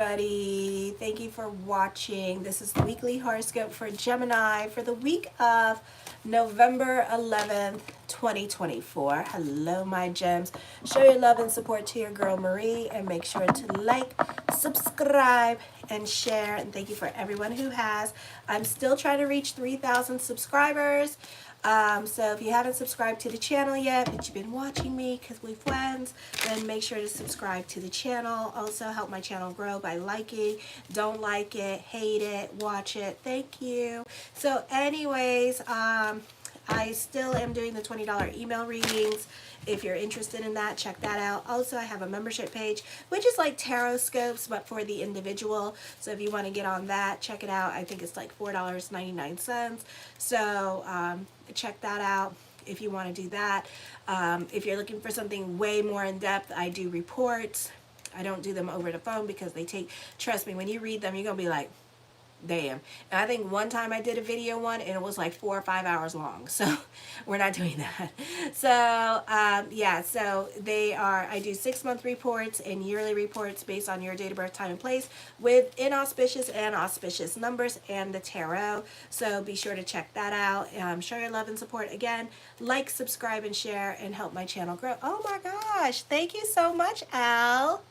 Everybody, thank you for watching. This is the weekly horoscope for Gemini for the week of November 11th, 2024. Hello, my gems. Show your love and support to your girl Marie, and make sure to like, subscribe, and share. And thank you for everyone who has. I'm still trying to reach 3,000 subscribers. So if you haven't subscribed to the channel yet, but you've been watching me because we're friends, then make sure to subscribe to the channel. Also help my channel grow by liking. Don't like it, hate it, watch it. Thank you. So anyways, I still am doing the $20 email readings. If you're interested in that, check that out. Also, I have a membership page, which is like HOROSCOPES, but for the individual. So if you want to get on that, check it out. I think it's like $4.99. So check that out if you want to do that. If you're looking for something way more in depth, I do reports. I don't do them over the phone because they take, trust me, when you read them, you're going to be like, damn. And I think one time I did a video one and it was like 4 or 5 hours long. So we're not doing that. So yeah, so they are, I do 6-month reports and yearly reports based on your date of birth, time, and place with inauspicious and auspicious numbers and the tarot. So be sure to check that out. Show your love and support. Again, like, subscribe, and share, and help my channel grow. Oh my gosh. Thank you so much, Al.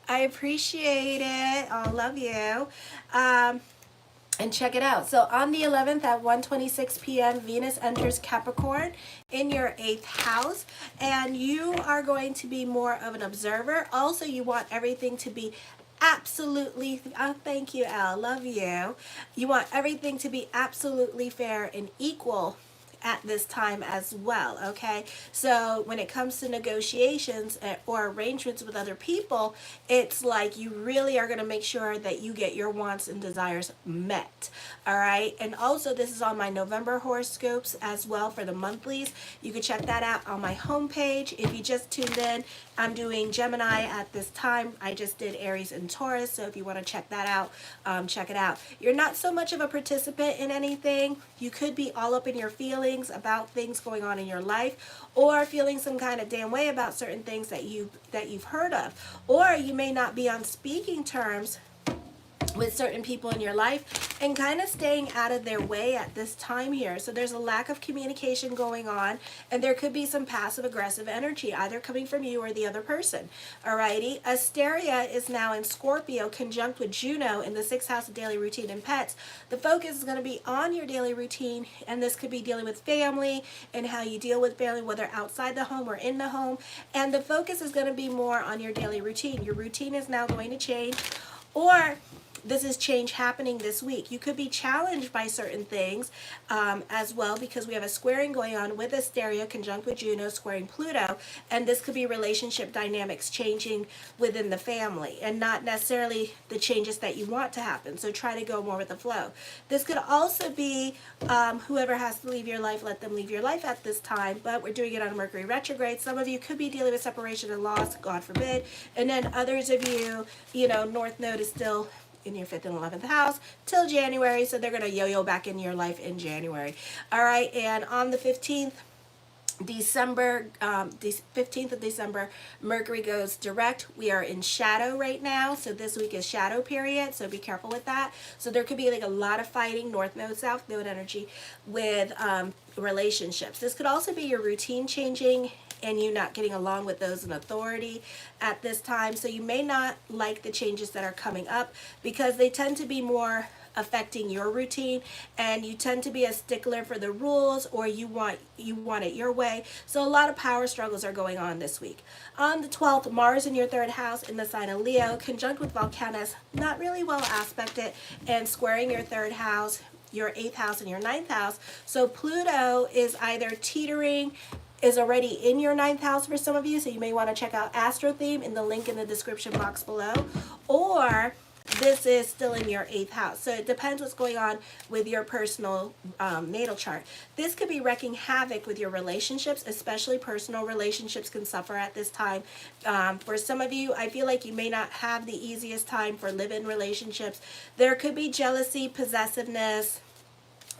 I appreciate it. I love you. And check it out. So on the 11th at 1:26 p.m., Venus enters Capricorn in your 8th house, and you are going to be more of an observer. Also, you want everything to be absolutely, oh, thank you, Al, love you. You want everything to be absolutely fair and equal at this time as well, okay? So when it comes to negotiations or arrangements with other people, it's like you really are going to make sure that you get your wants and desires met, all right? And also, this is on my November horoscopes as well for the monthlies. You can check that out on my homepage. If you just tuned in, I'm doing Gemini at this time. I just did Aries and Taurus, so if you want to check that out, check it out. You're not so much of a participant in anything. You could be all up in your feelings about things going on in your life, or feeling some kind of damn way about certain things that you've heard of, or you may not be on speaking terms with certain people in your life and kind of staying out of their way at this time here. So there's a lack of communication going on, and there could be some passive aggressive energy either coming from you or the other person. Alrighty, Asteria is now in Scorpio conjunct with Juno in the 6th house of daily routine and pets. The focus is going to be on your daily routine, and this could be dealing with family and how you deal with family, whether outside the home or in the home. And the focus is going to be more on your daily routine. Your routine is now going to change, or this is change happening this week. You could be challenged by certain things as well, because we have a squaring going on with Asteria conjunct with Juno squaring Pluto, and this could be relationship dynamics changing within the family and not necessarily the changes that you want to happen. So try to go more with the flow. This could also be whoever has to leave your life, let them leave your life at this time, but we're doing it on Mercury retrograde. Some of you could be dealing with separation and loss, God forbid, and then others of you, you know, North Node is still in your 5th and 11th house till January, so they're going to yo-yo back in your life in January. All right, and on the 15th December, 15th of December, Mercury goes direct. We are in shadow right now, so this week is shadow period, so be careful with that. So there could be like a lot of fighting, North Node, South Node energy with relationships. This could also be your routine changing and you not getting along with those in authority at this time. So you may not like the changes that are coming up because they tend to be more affecting your routine, and you tend to be a stickler for the rules, or you want it your way. So a lot of power struggles are going on this week. On the 12th, Mars in your 3rd house in the sign of Leo conjunct with Volcanus, not really well aspected, and squaring your 3rd house, your 8th house, and your 9th house. So Pluto is either teetering, is already in your 9th house for some of you, so you may want to check out Astro Theme in the link in the description box below, or this is still in your 8th house. So it depends what's going on with your personal natal chart. This could be wreaking havoc with your relationships, especially personal relationships can suffer at this time. For some of you, I feel like you may not have the easiest time for live-in relationships. There could be jealousy, possessiveness,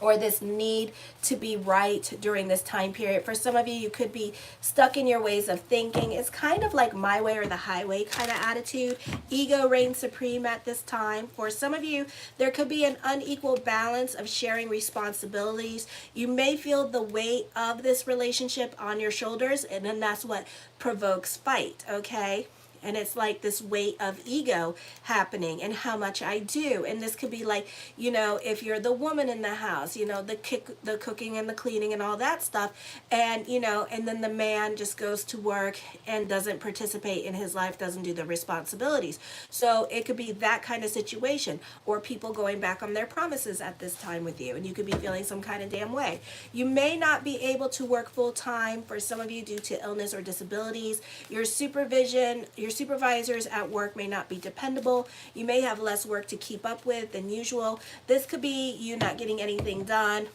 or this need to be right during this time period. For some of you, you could be stuck in your ways of thinking. It's kind of like my way or the highway kind of attitude. Ego reigns supreme at this time. For some of you, there could be an unequal balance of sharing responsibilities. You may feel the weight of this relationship on your shoulders, and then that's what provokes fight, okay? And it's like this weight of ego happening and how much I do. And this could be like, you know, if you're the woman in the house, you know, the cooking and the cleaning and all that stuff. And, you know, and then the man just goes to work and doesn't participate in his life, doesn't do the responsibilities. So it could be that kind of situation, or people going back on their promises at this time with you. And you could be feeling some kind of damn way. You may not be able to work full time for some of you due to illness or disabilities. Your supervisors at work may not be dependable. You may have less work to keep up with than usual. This could be you not getting anything done,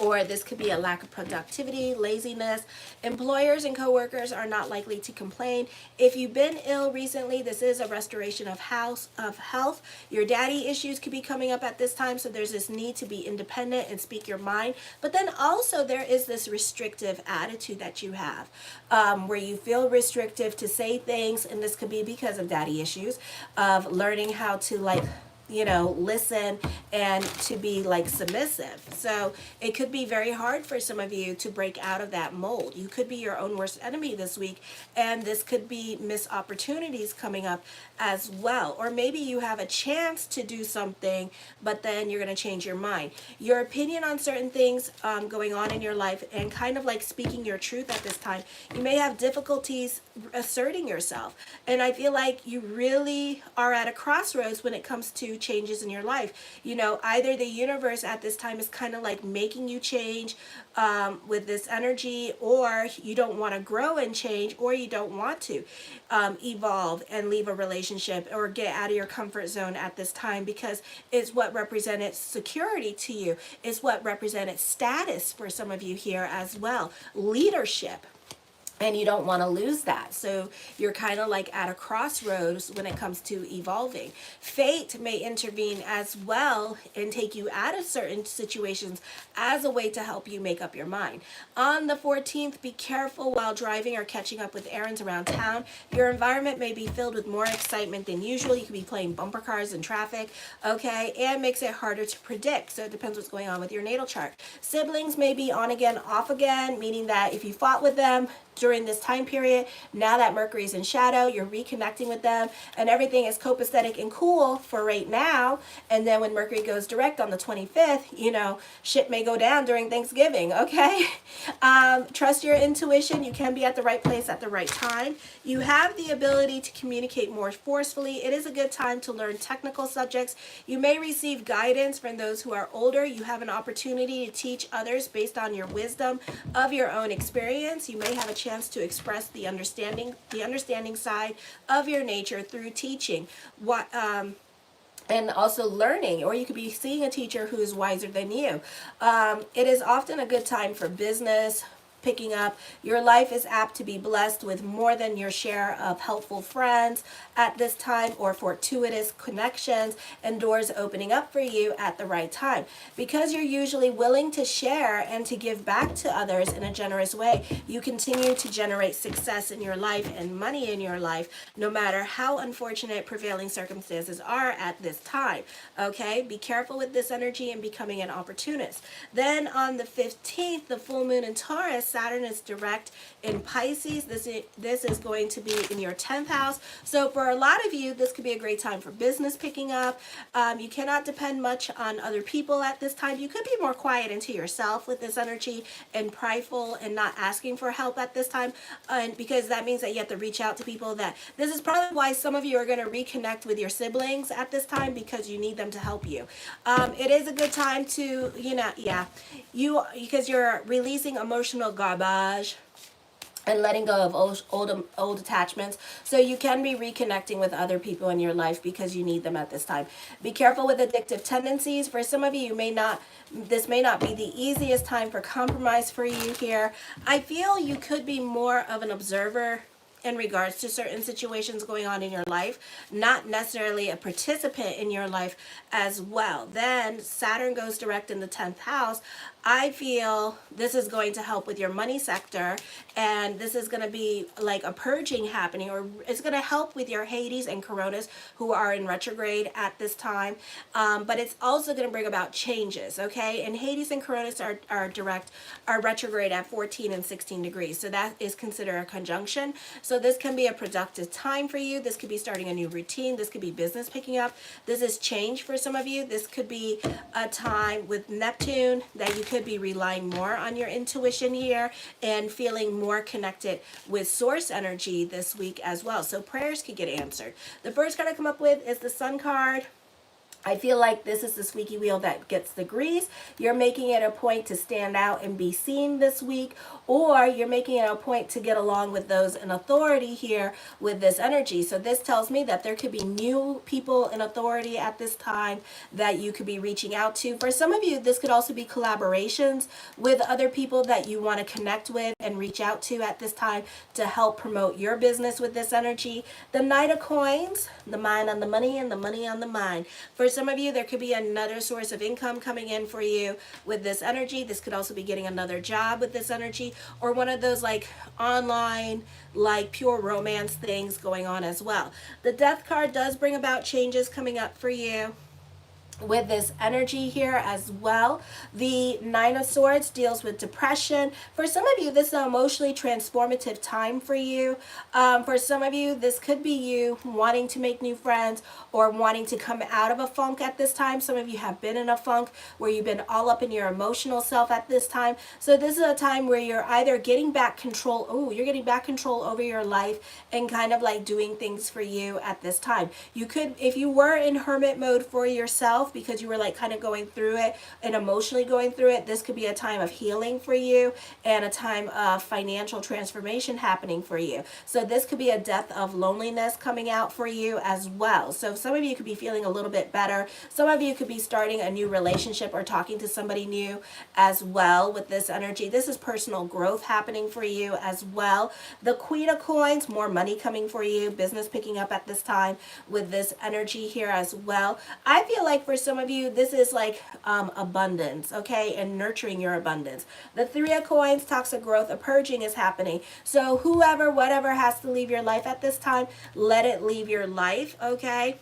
or this could be a lack of productivity, laziness. Employers and coworkers are not likely to complain. If you've been ill recently, this is a restoration of health. Your daddy issues could be coming up at this time, so there's this need to be independent and speak your mind. But then also there is this restrictive attitude that you have, where you feel restrictive to say things, and this could be because of daddy issues, of learning how to listen and to be like submissive. So it could be very hard for some of you to break out of that mold. You could be your own worst enemy this week, and this could be missed opportunities coming up as well. Or maybe you have a chance to do something, but then you're going to change your mind. Your opinion on certain things going on in your life, and kind of like speaking your truth at this time, you may have difficulties asserting yourself. And I feel like you really are at a crossroads when it comes to changes in your life. You know, either the universe at this time is kind of like making you change with this energy, or you don't want to grow and change, or you don't want to evolve and leave a relationship or get out of your comfort zone at this time, because it's what represented security to you. It's what represented status for some of you here as well, leadership. And you don't want to lose that. So you're kind of like at a crossroads when it comes to evolving. Fate may intervene as well and take you out of certain situations as a way to help you make up your mind. On the 14th, be careful while driving or catching up with errands around town. Your environment may be filled with more excitement than usual. You could be playing bumper cars in traffic, okay? And makes it harder to predict. So it depends what's going on with your natal chart. Siblings may be on again, off again, meaning that if you fought with them during this time period, now that Mercury's in shadow, you're reconnecting with them, and everything is copacetic and cool for right now. And then when Mercury goes direct on the 25th, you know, shit may go down during Thanksgiving, okay? Trust your intuition. You can be at the right place at the right time. You have the ability to communicate more forcefully. It is a good time to learn technical subjects. You may receive guidance from those who are older. You have an opportunity to teach others based on your wisdom of your own experience. You may have a chance to express the understanding side of your nature through teaching. And also learning, or you could be seeing a teacher who is wiser than you. It is often a good time for business picking up. Your life is apt to be blessed with more than your share of helpful friends at this time, or fortuitous connections and doors opening up for you at the right time. Because you're usually willing to share and to give back to others in a generous way, you continue to generate success in your life and money in your life, no matter how unfortunate prevailing circumstances are at this time. Okay, be careful with this energy and becoming an opportunist. Then on the 15th, the full moon in Taurus, Saturn is direct in Pisces. This is going to be in your 10th house. So for a lot of you, this could be a great time for business picking up. You cannot depend much on other people at this time. You could be more quiet into yourself with this energy and prideful and not asking for help at this time. And because that means that you have to reach out to people. This is probably why some of you are going to reconnect with your siblings at this time, because you need them to help you. It is a good time to, because you're releasing emotional garbage and letting go of old attachments. So you can be reconnecting with other people in your life because you need them at this time. Be careful with addictive tendencies. For some of you, this may not be the easiest time for compromise for you here. I feel you could be more of an observer in regards to certain situations going on in your life, not necessarily a participant in your life as well. Then Saturn goes direct in the 10th house. I feel this is going to help with your money sector, and this is going to be like a purging happening, or it's going to help with your Hades and Coronas who are in retrograde at this time. But it's also going to bring about changes, okay? And Hades and Coronas are retrograde at 14 and 16 degrees. So that is considered a conjunction. So this can be a productive time for you. This could be starting a new routine. This could be business picking up. This is change for some of you. This could be a time with Neptune that you could be relying more on your intuition here and feeling more connected with source energy this week as well. So prayers could get answered. The first card I come up with is the Sun card. I feel like this is the squeaky wheel that gets the grease. You're making it a point to stand out and be seen this week, or you're making it a point to get along with those in authority here with this energy. So this tells me that there could be new people in authority at this time that you could be reaching out to. For some of you, this could also be collaborations with other people that you want to connect with and reach out to at this time to help promote your business with this energy. The Knight of Coins, the mind on the money and the money on the mind. For some of you, there could be another source of income coming in for you with this energy. This could also be getting another job with this energy, or one of those like online, like pure romance things going on as well. The Death card does bring about changes coming up for you with this energy here as well. The Nine of Swords deals with depression. For some of you, this is an emotionally transformative time for you. For some of you, this could be you wanting to make new friends or wanting to come out of a funk at this time. Some of you have been in a funk where you've been all up in your emotional self at this time. So this is a time where you're either getting back control. Oh, you're getting back control over your life and kind of like doing things for you at this time. You could, if you were in hermit mode for yourself, because you were like kind of going through it and emotionally going through it, this could be a time of healing for you and a time of financial transformation happening for you. So this could be a death of loneliness coming out for you as well. So some of you could be feeling a little bit better. Some of you could be starting a new relationship or talking to somebody new as well with this energy. This is personal growth happening for you as well. The Queen of Coins, more money coming for you, business picking up at this time with this energy here as well. I feel like for some of you, this is like abundance, okay, and nurturing your abundance. The Three of Coins, toxic growth, a purging is happening. So whoever, whatever has to leave your life at this time, let it leave your life, okay?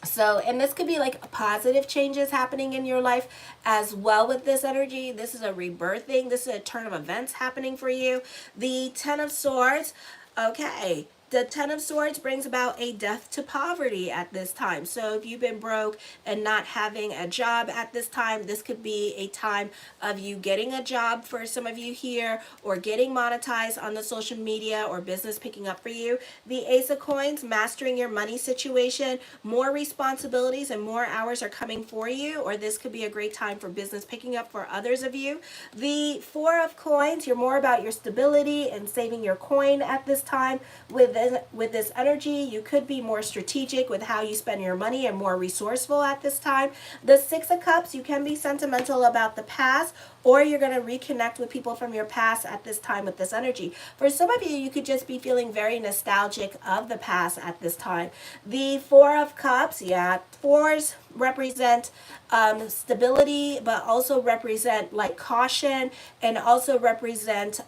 So, and this could be like positive changes happening in your life as well with this energy. This is a rebirthing. This is a turn of events happening for you. The Ten of Swords, okay. The Ten of Swords brings about a death to poverty at this time. So if you've been broke and not having a job at this time, this could be a time of you getting a job for some of you here, or getting monetized on the social media, or business picking up for you. The Ace of Coins, mastering your money situation. More responsibilities and more hours are coming for you, or this could be a great time for business picking up for others of you. The Four of Coins, you're more about your stability and saving your coin at this time. With this energy, you could be more strategic with how you spend your money and more resourceful at this time. The Six of Cups, you can be sentimental about the past, or you're going to reconnect with people from your past at this time with this energy. For some of you, you could just be feeling very nostalgic of the past at this time. The Four of Cups, yeah, fours represent stability, but also represent like caution, and also represent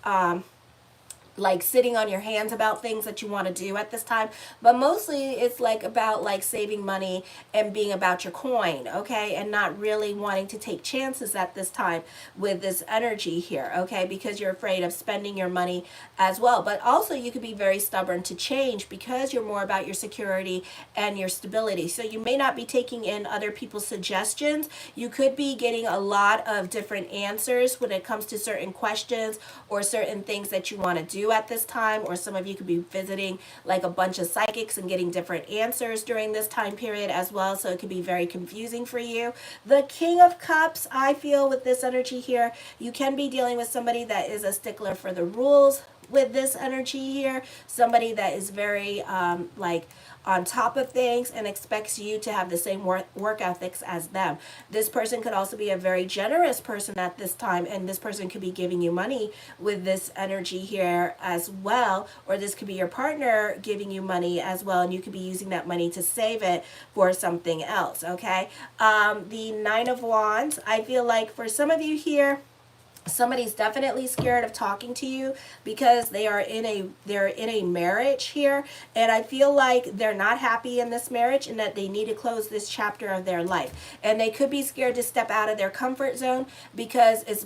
like sitting on your hands about things that you want to do at this time. But mostly it's like about like saving money and being about your coin, okay, and not really wanting to take chances at this time with this energy here, okay, because you're afraid of spending your money as well. But also you could be very stubborn to change because you're more about your security and your stability. So you may not be taking in other people's suggestions. You could be getting a lot of different answers when it comes to certain questions or certain things that you want to do at this time, or some of you could be visiting like a bunch of psychics and getting different answers during this time period as well, so it could be very confusing for you. The King of Cups, I feel with this energy here, you can be dealing with somebody that is a stickler for the rules with this energy here. Somebody that is very like on top of things and expects you to have the same work ethics as them. This person could also be a very generous person at this time, and this person could be giving you money with this energy here as well, or this could be your partner giving you money as well, and you could be using that money to save it for something else. Okay, the Nine of Wands, I feel like for some of you here, somebody's definitely scared of talking to you because they're in a marriage here, and I feel like they're not happy in this marriage and that they need to close this chapter of their life, and they could be scared to step out of their comfort zone because it's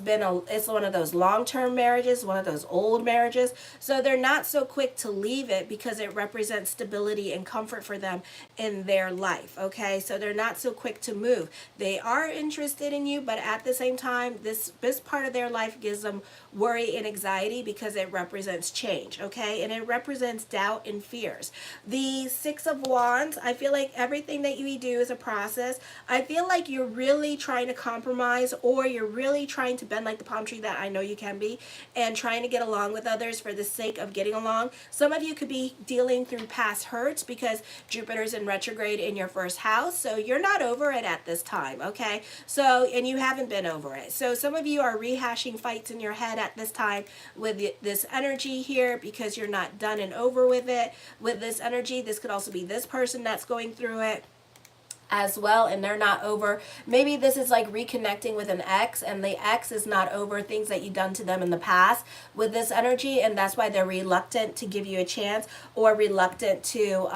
one of those long-term marriages, one of those old marriages, so they're not so quick to leave it because it represents stability and comfort for them in their life. Okay, so they're not so quick to move. They are interested in you, but at the same time, this part of their life gives them worry and anxiety because it represents change. Okay, and it represents doubt and fears. The Six of Wands, I feel like everything that you do is a process. I feel like you're really trying to compromise, or you're really trying to bend like the palm tree that I know you can be, and trying to get along with others for the sake of getting along. Some of you could be dealing through past hurts because Jupiter's in retrograde in your first house, so you're not over it at this time. Okay, so, and you haven't been over it, so some of you are rehashing fights in your head at this time with this energy here because you're not done and over with it. With this energy, this could also be this person that's going through it as well, and they're not over. Maybe this is like reconnecting with an ex, and the ex is not over things that you've done to them in the past with this energy, and that's why they're reluctant to give you a chance, or reluctant to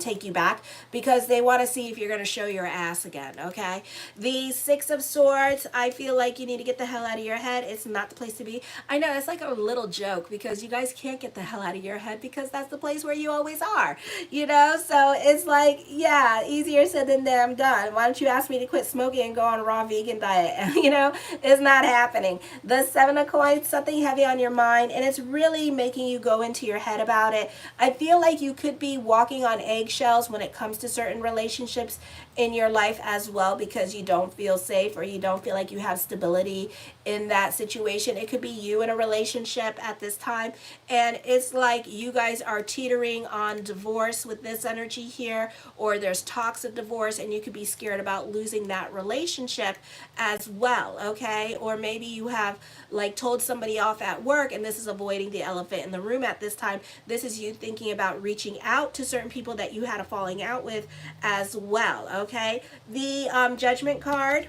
take you back, because they want to see if you're going to show your ass again. Okay, the Six of Swords, I feel like you need to get the hell out of your head. It's not the place to be. I know it's like a little joke because you guys can't get the hell out of your head because that's the place where you always are, you know. So it's like, yeah, easier said than done. Why don't you ask me to quit smoking and go on a raw vegan diet? You know, it's not happening. The Seven of Coins, something heavy on your mind, and it's really making you go into your head about it. I feel like you could be walking on eggshells when it comes to certain relationships in your life as well, because you don't feel safe, or you don't feel like you have stability in that situation. It could be you in a relationship at this time, and it's like you guys are teetering on divorce with this energy here, or there's talks of divorce, and you could be scared about losing that relationship as well. Okay, or maybe you have like told somebody off at work, and this is avoiding the elephant in the room at this time. This is you thinking about reaching out to certain people that you had a falling out with as well. Okay, the Judgment card,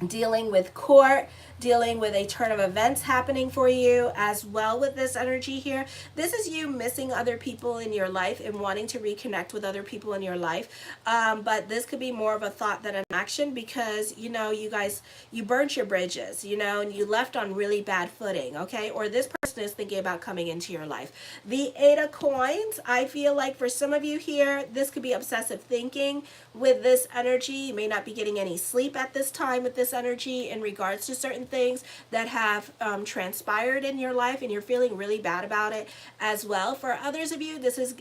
dealing with court, dealing with a turn of events happening for you as well with this energy here. This is you missing other people in your life and wanting to reconnect with other people in your life. But this could be more of a thought than an action, because, you know, you guys, you burnt your bridges, you know, and you left on really bad footing. Okay, or this person is thinking about coming into your life. The Eight of Coins, I feel like for some of you here, this could be obsessive thinking with this energy. You may not be getting any sleep at this time with this energy in regards to certain things that have transpired in your life, and you're feeling really bad about it as well. For others of you, this is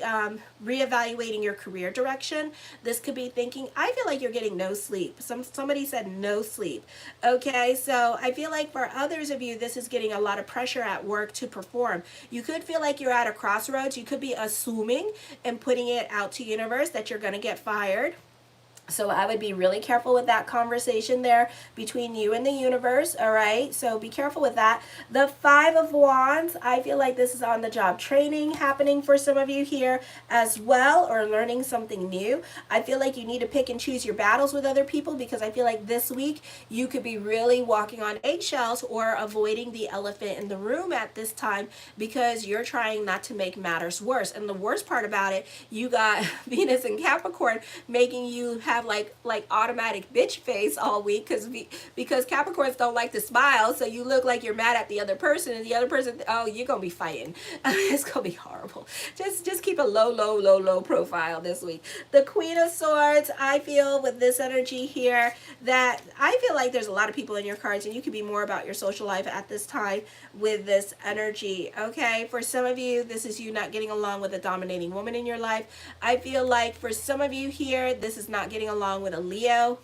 reevaluating your career direction. This could be thinking, I feel like you're getting no sleep. Somebody said no sleep. Okay, so I feel like for others of you, this is getting a lot of pressure at work to perform. You could feel like you're at a crossroads. You could be assuming and putting it out to universe that you're going to get fired. So I would be really careful with that conversation there between you and the universe, all right? So be careful with that. The Five of Wands, I feel like this is on-the-job training happening for some of you here as well, or learning something new. I feel like you need to pick and choose your battles with other people, because I feel like this week you could be really walking on eggshells or avoiding the elephant in the room at this time, because you're trying not to make matters worse. And the worst part about it, you got Venus and Capricorn making you have like automatic bitch face all week, because Capricorns don't like to smile, so you look like you're mad at the other person, and the other person, oh, you're gonna be fighting. It's gonna be horrible. Just keep a low profile this week. The Queen of Swords, I feel with this energy here that I feel like there's a lot of people in your cards, and you could be more about your social life at this time with this energy. Okay, for some of you, this is you not getting along with a dominating woman in your life. I feel like for some of you here, this is not getting along with a Leo.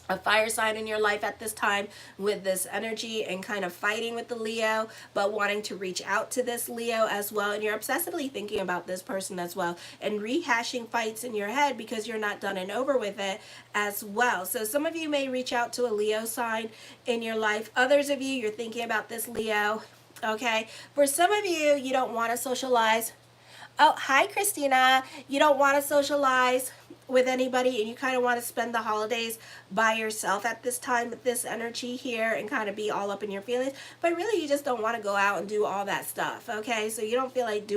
a fire sign in your life at this time with this energy and kind of fighting with the Leo, but wanting to reach out to this Leo as well. And you're obsessively thinking about this person as well and rehashing fights in your head because you're not done and over with it as well. So some of you may reach out to a Leo sign in your life. Others of you, you're thinking about this Leo. Okay. For some of you, you don't want to socialize. Oh, hi, Christina. You don't want to socialize with anybody and you kind of want to spend the holidays by yourself at this time with this energy here and kind of be all up in your feelings, but really you just don't want to go out and do all that stuff. Okay, so you don't feel like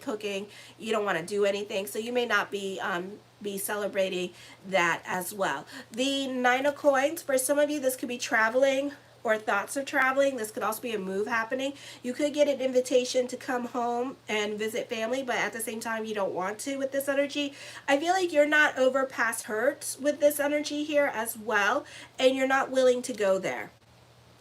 cooking, you don't want to do anything, so you may not be celebrating that as well. The Nine of Coins, for some of you this could be traveling or thoughts of traveling. This could also be a move happening. You could get an invitation to come home and visit family, but at the same time you don't want to with this energy. I feel like you're not over past hurts with this energy here as well, and you're not willing to go there.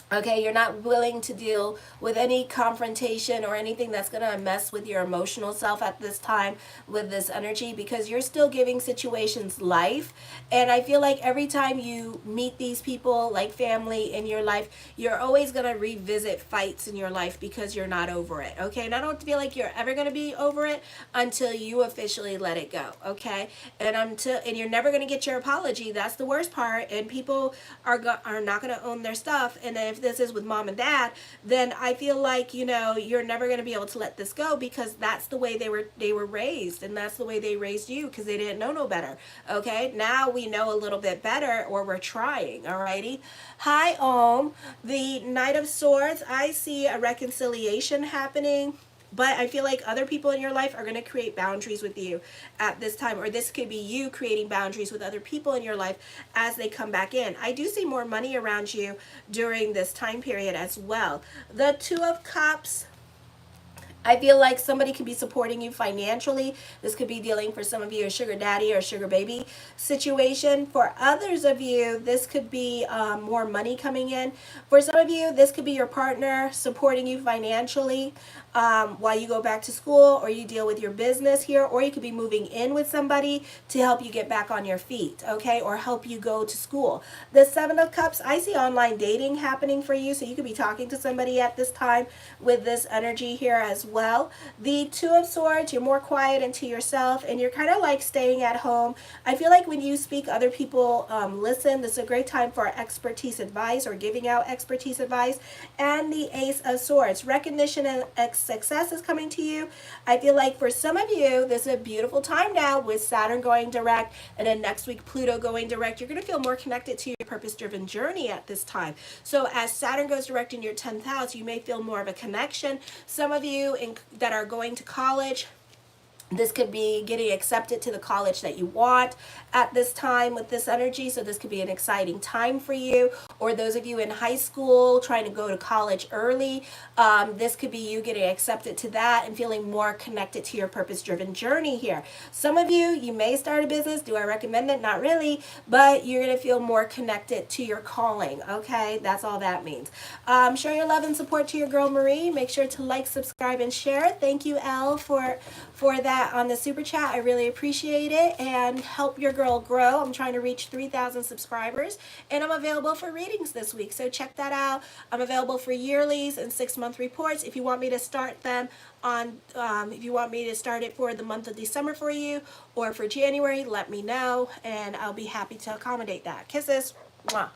Okay, you're not willing to deal with any confrontation or anything that's going to mess with your emotional self at this time with this energy, because you're still giving situations life. And I feel like every time you meet these people, like family in your life, you're always going to revisit fights in your life because you're not over it. Okay, and I don't feel like you're ever going to be over it until you officially let it go. Okay, and you're never going to get your apology. That's the worst part. And people are not going to own their stuff. And if this is with mom and dad, then I feel like, you know, you're never going to be able to let this go, because that's the way they were raised, and that's the way they raised you, because they didn't know no better. Okay, now we know a little bit better, or we're trying. Alrighty. Hi, Om. The Knight of Swords, I see a reconciliation happening. But I feel like other people in your life are going to create boundaries with you at this time. Or this could be you creating boundaries with other people in your life as they come back in. I do see more money around you during this time period as well. The Two of Cups, I feel like somebody could be supporting you financially. This could be dealing for some of you a sugar daddy or sugar baby situation. For others of you, this could be more money coming in. For some of you, this could be your partner supporting you financially while you go back to school, or you deal with your business here, or you could be moving in with somebody to help you get back on your feet, okay, or help you go to school. The Seven of Cups, I see online dating happening for you, so you could be talking to somebody at this time with this energy here as well. The Two of Swords, you're more quiet and to yourself, and you're kind of like staying at home. I feel like when you speak, other people listen. This is a great time for expertise advice or giving out expertise advice. And the Ace of Swords, recognition and success is coming to you. I feel like for some of you, this is a beautiful time now with Saturn going direct, and then next week Pluto going direct. You're going to feel more connected to your purpose-driven journey at this time. So as Saturn goes direct in your 10th house, you may feel more of a connection. Some of you that are going to college, this could be getting accepted to the college that you want at this time with this energy. So this could be an exciting time for you. Or those of you in high school trying to go to college early, this could be you getting accepted to that and feeling more connected to your purpose-driven journey here. Some of you, you may start a business. Do I recommend it? Not really. But you're going to feel more connected to your calling. Okay, that's all that means. Show your love and support to your girl Marie. Make sure to like, subscribe, and share. Thank you, Elle, for that on the super chat. I really appreciate it, and help your girl grow. I'm trying to reach 3,000 subscribers, and I'm available for readings this week, so check that out. I'm available for yearlies and 6-month reports. If you want me to start them on if you want me to start it for the month of December for you, or for January, let me know, and I'll be happy to accommodate that. Kisses. Mwah.